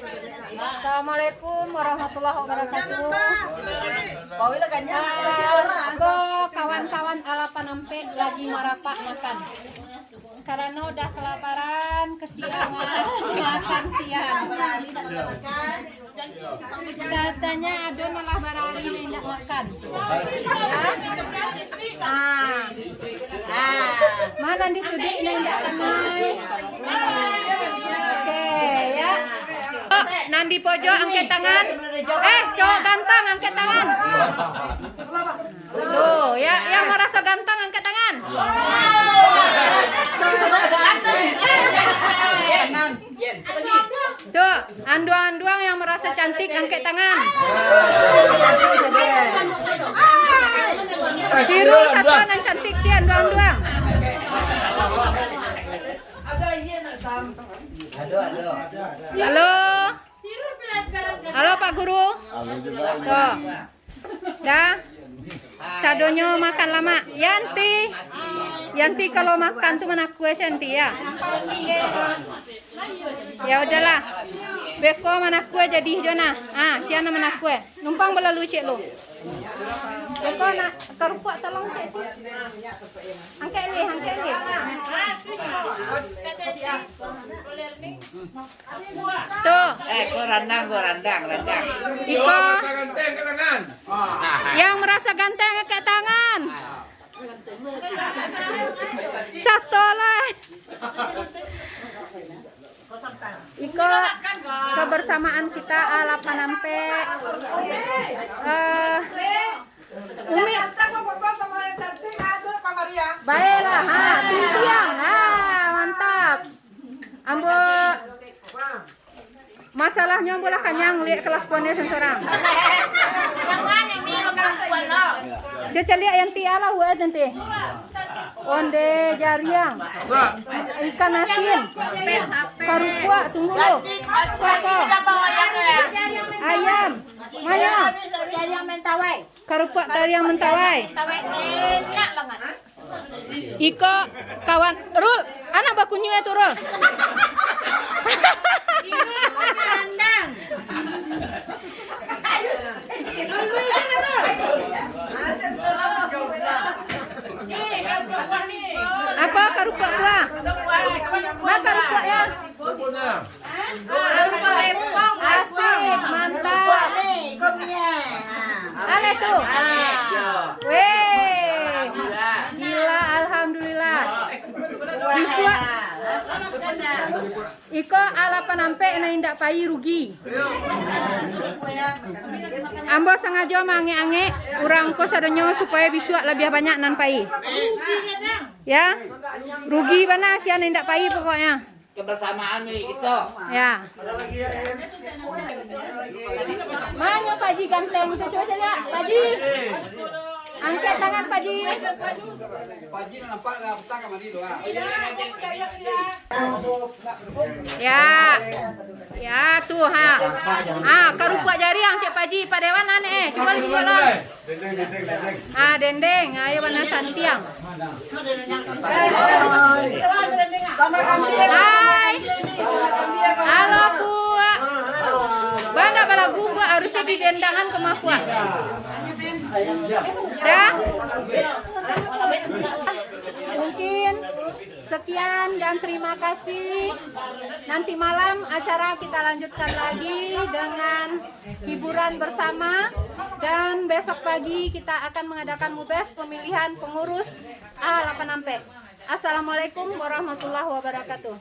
Assalamualaikum warahmatullahi wabarakatuh. Kawan-kawan Alapan Ampe lagi marapak makan. Karena udah kelaparan, kesiangan, makan siang. Katanya ada malah barari nih tidak makan. Ya? Mana disudik nih tidak kenai. Oke ya. Oh, Nandi Pojo angkat tangan. Cowok ganteng angkat tangan. Tuh, ya yang merasa ganteng angkat tangan. Tuh, anduang-anduang yang merasa cantik angkat tangan. Siru satuan yang cantik sih anduang-anduang. Halo. Halo Pak Guru. Tuh. Dah. Sadonyo makan lama. Yanti kalau makan tuh mana kue Yanti ya. Ya udahlah. Beko mana kue jadi Jona. Siana mana kue. Numpang melalui cek lu. Beko nak terupuk tolong cek. Angkat ni. Tuh. Gua randang. Iko. Yang merasa ganteng angkat tangan. Satu lah. Iko kebersamaan kita Alapan Ampe. Umi. Baiklah, Tintiang. Mantap. Ambo masalahnya bola kanyang lihat kelakuannya seseorang. Caca lihat yang tiala buat nanti. Onde jariang, ikan asin, karupua, tunggu lo. Ayam, mana? Karupua tariang mentawai. Iko kawan Rul, anak bakunya itu Rul. Apa karupuk tua? Nah karupuk ya. Asik, mantap. Ale tuh. Weh. Gila, alhamdulillah. Bisa. Iko Alapan Ampe na indak pai rugi. Ambo sengaja mange-ange urang ko sadonyo supaya bisa lebih banyak nan pai. Ya. Rugi bana sia indak pai pokoknya. Kebersamaan milik itu. Ya. Mana Pak Ji ganteng tuh coba lihat Pak Ji. Angkat tangan Pak Ji. Pak Ji nampak enggak petang sama dia doang. Ya tuh karupuk jari yang Cik Pak Ji Pak Dewan aneh coba lihat lah. Dendeng. Ayo mana santiang. Hai. Halo Pua. Bana bala gumba harusnya didendangan ke Mafua. Dah. Mungkin sekian dan terima kasih. Nanti malam acara kita lanjutkan lagi dengan hiburan bersama. Dan besok pagi kita akan mengadakan mubes pemilihan pengurus Alapan Ampe. Assalamualaikum warahmatullahi wabarakatuh.